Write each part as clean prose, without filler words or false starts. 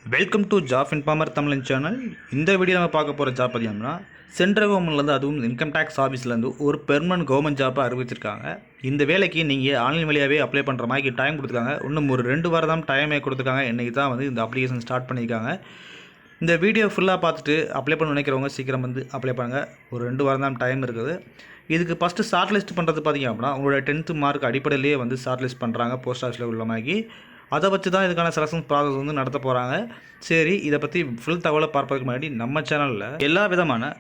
Welcome to job informer Tamil channel. இந்த video நம்ம பார்க்க போகிற ஜாப் பார்த்தீங்கன்னா சென்ட்ரல் கவர்மெண்ட்லேருந்து, அதுவும் இன்கம் டேக்ஸ் ஆஃபீஸ்லேருந்து ஒரு பெர்மனன்ட் கவர்மெண்ட் ஜாப்பை அறிவிச்சிருக்காங்க. இந்த வேலைக்கு நீங்கள் ஆன்லைன் வழியாகவே அப்ளை பண்ணுற மாதிரி டைம் கொடுத்துருக்காங்க. இன்னும் ஒரு 2 வாரம் தான் டைமே கொடுத்துருக்காங்க. இன்றைக்கி தான் வந்து இந்த அப்ளிகேஷன் ஸ்டார்ட் பண்ணியிருக்காங்க. இந்த வீடியோ ஃபுல்லாக பார்த்துட்டு அப்ளை பண்ண நினைக்கிறவங்க சீக்கிரம் வந்து அப்ளை பண்ணுங்கள். ஒரு 2 வாரம் தான் டைம் இருக்குது. இதுக்கு ஃபஸ்ட்டு ஷார்ட் லிஸ்ட் பண்ணுறது பார்த்திங்க அப்படின்னா உங்களோட 10th மார்க் அடிப்படையிலேயே வந்து ஷார்ட் லிஸ்ட் பண்ணுறாங்க போஸ்ட் ஆஃபீஸில் உள்ள மாதிரி. அதை வச்சு தான் இதுக்கான செலக்ஷன் ப்ராசஸ் வந்து நடத்த போகிறாங்க. சரி, இதை பற்றி ஃபுல் தகவலை பார்ப்பதுக்கு முன்னாடி நம்ம சேனலில் எல்லா விதமான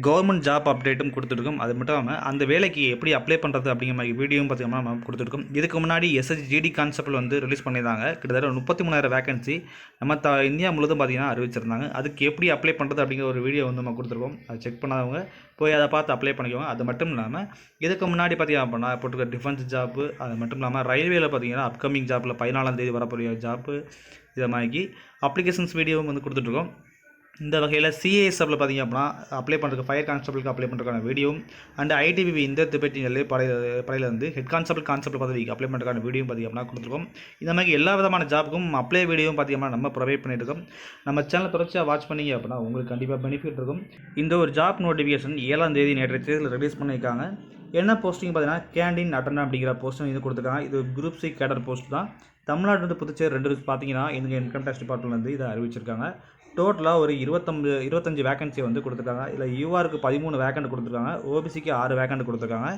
கவர்மெண்ட் ஜாப் அப்டேட்டும் கொடுத்துருக்கோம். அது மட்டும் இல்லாமல் அந்த வேலைக்கு எப்படி அப்ளை பண்ணுறது அப்படிங்கிற மாதிரி வீடியோவும் பார்த்திங்கன்னா நம்ம கொடுத்துருக்கோம். இதுக்கு முன்னாடி SHGD கான்செப்டில் வந்து ரிலீஸ் பண்ணியிருந்தாங்க. கிட்டத்தட்ட 33,000 வேகன்சி நம்ம இந்தியா முழுவதும் பார்த்திங்கன்னா அறிவிச்சிருந்தாங்க. அதுக்கு எப்படி அப்ளை பண்ணுறது அப்படிங்கிற ஒரு வீடியோ வந்து நம்ம கொடுத்துருக்கோம். அதை செக் பண்ணாதவங்க போய் அதை பார்த்து அப்ளை பண்ணிக்கோங்க. அது மட்டும் இல்லாமல் இதுக்கு முன்னாடி பார்த்திங்க அப்படின்னா போட்டுருக்க டிஃபென்ஸ் ஜாப்பு, அது மட்டும் இல்லாமல் ரயில்வேல பார்த்திங்கன்னா அப்கமிங் ஜாப்பில் 14ஆம் தேதி வரக்கூடிய ஜாப்பு, இதை மாதிரி அப்ளிகேஷன்ஸ் வீடியோவும் வந்து கொடுத்துட்ருக்கோம். இந்த வகையில் CASFல பார்த்திங்க அப்படின்னா அப்ளை பண்ணுறதுக்கு ஃபயர் கான்ஸ்டபிளுக்கு அப்ளை பண்ணுறதுக்கான வீடியோவும் அண்ட் ITBP இந்த திபெட்டி படையிலேருந்து ஹெட் கான்ஸ்டபிள் பதவிக்கு அப்ளை பண்ணுறதுக்கான வீடியோவும் பார்த்திங்க அப்படின்னா கொடுத்துருக்கோம். இந்த மாதிரி எல்லா விதமான ஜாப்புக்கும் அப்ளை வீடியோவும் பார்த்திங்கன்னா நம்ம ப்ரொவைட் பண்ணியிருக்கோம். நம்ம சேனலை தொடர்ச்சியாக வாட்ச் பண்ணிங்க அப்படின்னா உங்களுக்கு கண்டிப்பாக பெனிஃபிட் இருக்கும். இந்த ஒரு ஜாப் நோட்டிஃபிகேஷன் 7ஆம் தேதி நேற்றைய தேதியில் ரிலீஸ் பண்ணியிருக்காங்க. என்ன போஸ்டிங் பார்த்தீங்கன்னா கேண்டீன் அட்டண்டன்ட் அப்படிங்கிற போஸ்ட்டும் இது கொடுத்துருக்காங்க. இது குரூப் C கேடர் போஸ்ட் தான். தமிழ்நாடு புதுச்சேரி 2 பார்த்தீங்கன்னா இந்த இன்கம் டேக்ஸ் டிபார்ட்மெண்ட்லேருந்து இதை அறிவிச்சிருக்காங்க. டோட்டலாக ஒரு 25 வேகன்சி வந்து கொடுத்துருக்காங்க. இதில் URக்கு 13 வேக்கண்ட் கொடுத்துருக்காங்க. OBCக்கு 6 வேக்கண்ட் கொடுத்துருக்காங்க.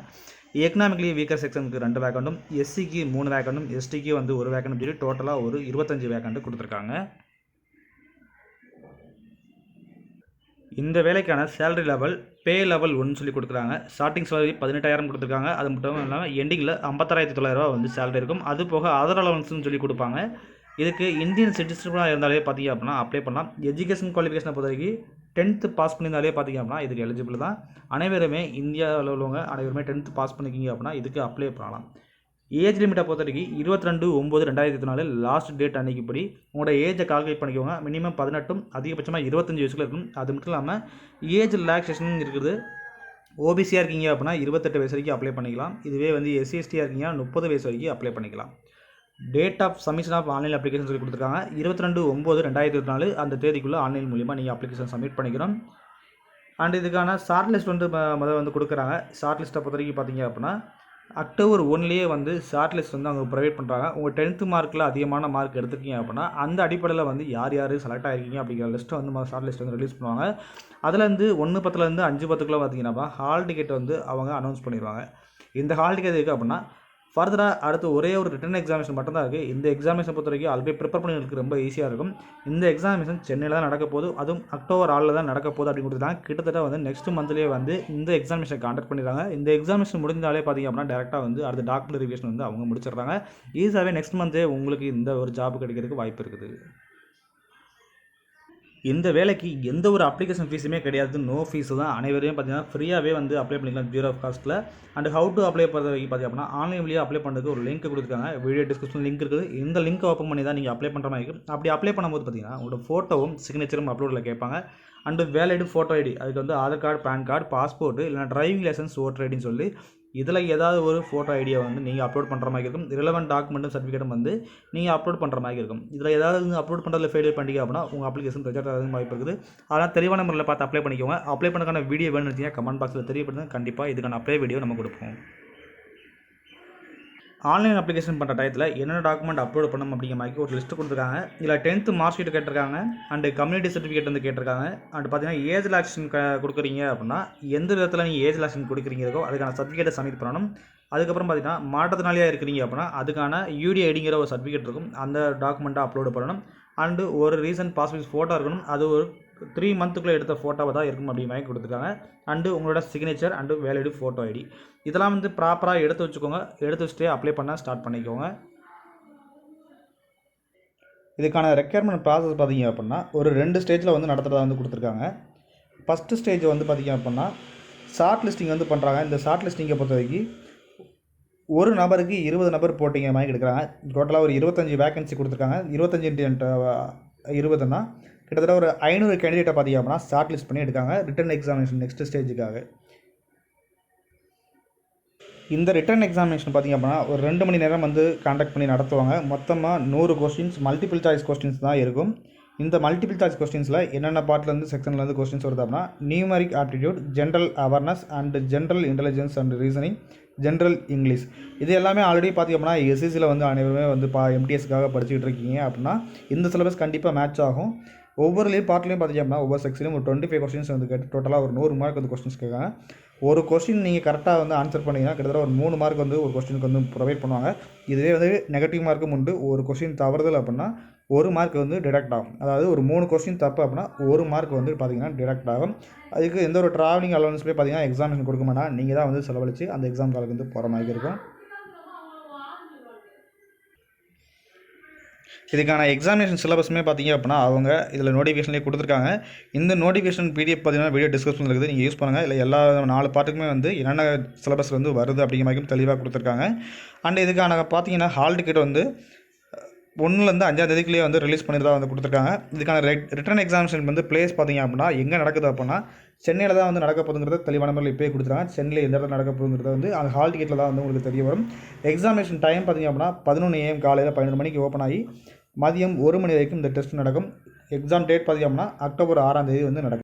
எக்கனாமிக்கலி வீக்கர் செக்ஷனுக்கு 2 வேக்கண்டும், SCக்கு 3 வேக்கண்டும், STக்கு வந்து 1 வேக்கண்டும் சொல்லி டோட்டலாக ஒரு 25 வேக்கண்ட் கொடுத்துருக்காங்க. இந்த வேலைக்கான சேலரி லெவல் பே லெவல் 1 சொல்லி கொடுக்குறாங்க. ஸ்டார்டிங் சேலரி 18,000 கொடுத்துருக்காங்க. அது மட்டும் இல்லாமல் எண்டிங்கில் 56,900 வந்து சேலரி இருக்கும். அது போக அதர் அலவன்ஸ்னு சொல்லி கொடுப்பாங்க. இதுக்கு இந்தியன் சிட்டிசனாக இருந்தாலே பார்த்திங்க அப்படின்னா அப்ளை பண்ணலாம். எஜுகேஷன் குவாலிஃபிகேஷனை பொறுத்த வரைக்கும் 10th பாஸ் பண்ணியிருந்தாலே பார்த்திங்க அப்படின்னா இதுக்கு எலிஜிபிள் தான். அனைவருமே இந்தியாவில் உள்ளவங்க அனைவருமே 10th பாஸ் பண்ணிக்கிங்க அப்படின்னா இதுக்கு அப்ளை பண்ணலாம். ஏஜ் லிமிட்டை பொறுத்த வரைக்கும் 22/9/2024 லாஸ்ட் டேட் அன்றைக்கி படி உங்களோட ஏஜை கால்குலேட் பண்ணிக்கோங்க. மினிமம் 18, அதிகபட்சமாக 25 வயசுக்குள்ள இருக்கும். அது மட்டும் இல்லாமல் ஏஜ் ரிலாக்ஸேஷன் இருக்குது. OBCயாக இருக்கீங்க அப்படின்னா 28 வயசு வரைக்கும் அப்ளை பண்ணிக்கலாம். இதுவே வந்து SC/STயாக இருக்கீங்க 30 வயசு வரைக்கும் அப்ளை பண்ணிக்கலாம். Date of submission of online application சொல்லி கொடுத்துருக்காங்க. 22/9/2024 அந்த தேதிக்குள்ளே ஆன்லைன் மூலிமா நீங்கள் அப்ளிகேஷன் சப்மிட் பண்ணிக்கிறோம். அண்ட் இதுக்கான ஷார்ட் லிஸ்ட் வந்து முதல்ல வந்து கொடுக்குறாங்க. ஷார்ட் லிஸ்ட்டை பொறுத்த வரைக்கும் பார்த்தீங்க அப்படின்னா October 1 வந்து ஷார்ட் லிஸ்ட் வந்து அவங்க ப்ரொவைட் பண்ணுறாங்க. உங்கள் 10th மார்க்கில் அதிகமான மார்க் எடுத்துருக்கீங்க அப்படின்னா அந்த அடிப்படையில் வந்து யார் செலக்ட் ஆகிருக்கீங்க அப்படிங்கிற லிஸ்ட்டை வந்து ஷார்ட் லிஸ்ட் வந்து ரிலீஸ் பண்ணுவாங்க. அதுலேருந்து 1/10 5/10 பார்த்தீங்கன்னா ஹால் டிக்கெட் வந்து அவங்க அனௌன்ஸ் பண்ணிடுவாங்க. இந்த ஹால் டிக்கெட் இருக்குது அப்படின்னா ஃபர்தராக அடுத்து ஒரே ஒரு ரிட்டன் எக்ஸாமினேஷன் மட்டும்தான் இருக்குது. இந்த எக்ஸாமினேஷன் பொறுத்த வரைக்கும் ஆல்ரெடி ப்ரிப்பேர் பண்ணிங்களுக்கு ரொம்ப ஈஸியாக இருக்கும். இந்த எக்ஸாமினேஷன் சென்னையில் தான் நடக்க போகுது, அதுவும் October 6 தான் நடக்க போகுது அப்படின்னு கொடுத்துட்டாங்க. கிட்டத்தட்ட வந்து நெக்ஸ்ட் மந்த்லேயே வந்து இந்த எக்ஸாமினேஷன் கான்டக்ட் பண்ணிடுறாங்க. இந்த எக்ஸாமினேஷன் முடிஞ்சாலே பார்த்திங்க அப்படின்னா டேரெக்டாக வந்து அடுத்த டாக்குமெண்ட் ரிவிஷன் வந்து அவங்க முடிச்சிடுறாங்க. ஈஸியாகவே நெக்ஸ்ட் மந்த்தே உங்களுக்கு இந்த ஒரு ஜாப் கிடைக்கிறதுக்கு வாய்ப்பு இருக்குது. இந்த வேலைக்கு எந்த ஒரு அப்ளிகேஷன் ஃபீஸுமே கிடையாது, நோ ஃபீஸு தான். அனைவரையும் பார்த்தீங்கன்னா ஃப்ரீயாகவே வந்து அப்ளை பண்ணிக்கலாம் ஜீரோ ஆஃப் காஸ்ட்டில். அண்ட் ஹவு டு அப்ளை பண்ணுறது பார்த்திங்க அப்படின்னா ஆன்லைன் வழியாக அப்ளை பண்ணுறதுக்கு ஒரு லிங்க் கொடுத்துருக்காங்க. வீடியோ டிஸ்கிரிப்ஷன் லிங்க் இருக்குது. இந்த லிங்க் ஓப்பன் பண்ணி தான் நீங்கள் அப்ளை பண்ணுற மாதிரி இருக்கும். அப்படி அப்ளை பண்ணும்போது பார்த்தீங்கன்னா உங்களோட ஃபோட்டோவும் சிக்னேச்சரும் அப்லோடில் கேட்பாங்க. அண்டு வேலிடு ஃபோட்டோ ஐடி, அதுக்கு வந்து Aadhaar card, PAN card, passport, இல்லைனா டிரைவிங் லைசன்ஸ், ஓட்டர் ஐடின்னு சொல்லி இதில் ஏதாவது ஒரு ஃபோட்டோ ஐடியா வந்து நீங்கள் அப்லோட் பண்ணுற மாதிரி இருக்கும். ரிலவெண்ட் டாக்குமெண்ட்டும் சர்டிஃபிகேட்டும் வந்து நீங்கள் அப்லோட் பண்ணுற மாதிரி இருக்கும். இதில் ஏதாவது அப்லோட் பண்ணுறதுல ஃபெயிலியர் பண்ணிங்க அப்படின்னா உங்கள் அப்ளிகேஷன் ரிஜெக்ட் ஆகிறதுக்கு வாய்ப்பு இருக்குது. அதனால் தெளிவான முறையில் பார்த்து அப்ளை பண்ணிக்கோங்க. அப்ளை பண்ணுறதுக்கான வீடியோ வேணும்னு வச்சிங்கன்னா கமெண்ட் பாக்ஸில் தெரியப்படுத்துங்க. கண்டிப்பாக இதுக்கான அப்ளை வீடியோ நம்ம கொடுப்போம். ஆன்லைன் அப்ளிகேஷன் பண்ணுற டயத்தில் என்னென்ன டாக்குமெண்ட் அப்லோட் பண்ணணும் அப்படிங்கிற மாதிரி ஒரு லிஸ்ட்டு கொடுத்துருக்காங்க. இதில் 10th மார்க் ஷீட் கேட்டிருக்காங்க. அண்டு கம்யூனிட்டி சர்டிஃபிகேட் வந்து கேட்டிருக்காங்க. அண்ட் பார்த்தீங்கன்னா ஏஜ் ரிலாக்ஸேஷன் கொடுக்குறீங்க அப்படின்னா எந்த விதத்தில் நீங்கள் ஏஜ் ரிலாக்ஸேஷன் கொடுக்குறீங்களோ அதுக்கான சர்டிஃபிகேட்டை சப்மிட் பண்ணணும். அதுக்கப்புறம் பார்த்தீங்கன்னா மாற்றத்தினாலியாக இருக்கிறீங்க அப்படின்னா அதுக்கான UDIDங்கிற ஒரு சர்டிஃபிகேட் இருக்கும். அந்த டாக்குமெண்ட்டை அப்லோடு பண்ணணும். அண்டு ஒரு ரீசன்ட் பாஸ்போர்ட் ஃபோட்டோ இருக்கணும். அது ஒரு 3 மந்த்துக்குள்ளே எடுத்த ஃபோட்டோவை தான் இருக்கும் அப்படிங்கிற மாதிரி கொடுத்துருக்காங்க. அண்டு உங்களோட signature and valid photo ID இதெல்லாம் வந்து ப்ராப்பராக எடுத்து வச்சுக்கோங்க. எடுத்து வச்சுட்டு அப்ளை பண்ண ஸ்டார்ட் பண்ணிக்கோங்க. இதுக்கான ரெக்யர்மெண்ட் ப்ராசஸ் பார்த்திங்க அப்படின்னா ஒரு 2 ஸ்டேஜில் வந்து நடத்துகிறதா வந்து கொடுத்துருக்காங்க. ஃபஸ்ட்டு ஸ்டேஜ் வந்து பார்த்திங்க அப்படின்னா ஷார்ட் லிஸ்டிங் வந்து பண்ணுறாங்க. இந்த ஷார்ட் லிஸ்டிங்கை பொறுத்த வரைக்கும் ஒரு நபருக்கு 20 நபர் போட்டிங்க மாதிரி எடுக்கிறாங்க. டோட்டலாக ஒரு 25 வேகன்சி கொடுத்துருக்காங்க. 25x20னா கிட்டத்தட்ட ஒரு 500 கேண்டிடேட்டை பார்த்திங்க அப்படின்னா ஷார்ட் லிஸ்ட் பண்ணி எடுக்காங்க ரிட்டன் எக்ஸாமினேஷன் நெக்ஸ்ட் ஸ்டேஜுக்காக. இந்த ரிட்டன் எக்ஸாமினேஷன் பார்த்திங்க அப்படின்னா ஒரு 2 மணி நேரம் வந்து கான்டாக்ட் பண்ணி நடத்துவாங்க. மொத்தமாக 100 கொஸ்டின்ஸ் மல்டிபிள் சாய்ஸ் கொஸ்டின்ஸ் தான் இருக்கும். இந்த மல்டிபிள் சாய்ஸ் கொஸ்டின்ஸில் என்னென்ன பார்ட்லேருந்து செக்ஷன்லேருந்து கொஸ்டின்ஸ் வருது அப்படின்னா numeric aptitude, general awareness and general intelligence and reasoning, general English. இது எல்லாமே ஆல்ரெடி பார்த்திங்க அப்படின்னா எஸ்எஸ்சியில் வந்து அனைவருமே வந்து எம்டிஎஸ்க்காக படிச்சுக்கிட்டு இருக்கீங்க அப்படின்னா இந்த சிலபஸ் கண்டிப்பாக மேட்ச் ஆகும். ஒவ்வொரு பார்ட்லையும் பார்த்திங்க அப்படின்னா ஒவ்வொரு செக்ஷன்லையும் ஒரு 25 கொஸ்டின்ஸ் வந்து கேட்டு டோட்டலாக ஒரு 100 மார்க் வந்து கொஸ்டின்ஸ் கேட்காங்க. ஒரு கொஸ்டின் நீங்கள் கரெக்டாக வந்து ஆன்சர் பண்ணிங்கன்னா கிட்டத்தட்ட ஒரு 3 மார்க் வந்து ஒரு கொஸ்டினுக்கு வந்து ப்ரொவைட் பண்ணுவாங்க. இதுவே வந்து நெகட்டிவ் மார்க்கும் உண்டு. ஒரு கொஸ்டின் தவறுதல் அப்படின்னா 1 மார்க் வந்து டிடக்ட் ஆகும். அதாவது ஒரு 3 கொஸ்டின் தப்பு அப்படின்னா 1 மார்க் வந்து பார்த்திங்கன்னா டிடக்ட் ஆகும். அதுக்கு எந்த ஒரு ட்ராவலிங் அலவன்ஸ்லேயே பார்த்திங்கன்னா எக்ஸாமினேஷன் கொடுக்க மாட்டாங்க. நீங்கள் தான் வந்து செலவழித்து அந்த எக்ஸாம் காலுக்கு வந்து போகிற மாதிரி இருக்கும். இதுக்கான எக்ஸாமினேஷன் சிலபஸுமே பார்த்திங்க அப்படின்னா அவங்க இதில் நோட்டிஃபிகேஷன்லேயே கொடுத்துருக்காங்க. இந்த நோட்டிஃபிகேஷன் பிடிஎஃப் பார்த்தீங்கன்னா வீடியோ டிஸ்கிரிப்ஷனில் இருக்குது, நீங்கள் யூஸ் பண்ணுங்கள். இல்லை எல்லா 4 பார்ட்டுக்குமே வந்து என்னென்ன சிலபஸ் வந்து வருது அப்படிங்கிற மாதிரி தெளிவாக கொடுத்துருக்காங்க. அண்ட் இதுக்கான பார்த்தீங்கன்னா ஹால் டிக்கெட் வந்து 1லேருந்து 5ஆம் தேதிக்குள்ளேயே வந்து ரிலீஸ் பண்ணிட்டு வந்து கொடுத்துருக்காங்க. இதுக்கான ரிட்டன் எக்ஸாமினேஷன் வந்து பிளேஸ் பார்த்திங்க அப்படின்னா எங்கே நடக்குது அப்படின்னா சென்னையில் தான் வந்து நடக்க போகுதுங்கிறத தெளிவான முறையில் இப்போயே கொடுத்துருக்காங்க. சென்னையில் எந்த இடத்துல நடக்க போகுதுங்கிறத வந்து அந்த ஹால் டிக்கெட்டில் தான் வந்து உங்களுக்கு தெரிய வரும். எக்ஸாமினேஷன் டைம் பார்த்திங்க அப்படின்னா 11 AM காலையில் 12 மணிக்கு ஓப்பன் ஆகி மதியம் 1 மணி வரைக்கும் இந்த டெஸ்ட் நடக்கும். எக்ஸாம் டேட் பார்த்திங்க அப்படின்னா அக்டோபர் 6ஆம் தேதி வந்து நடக்கும்.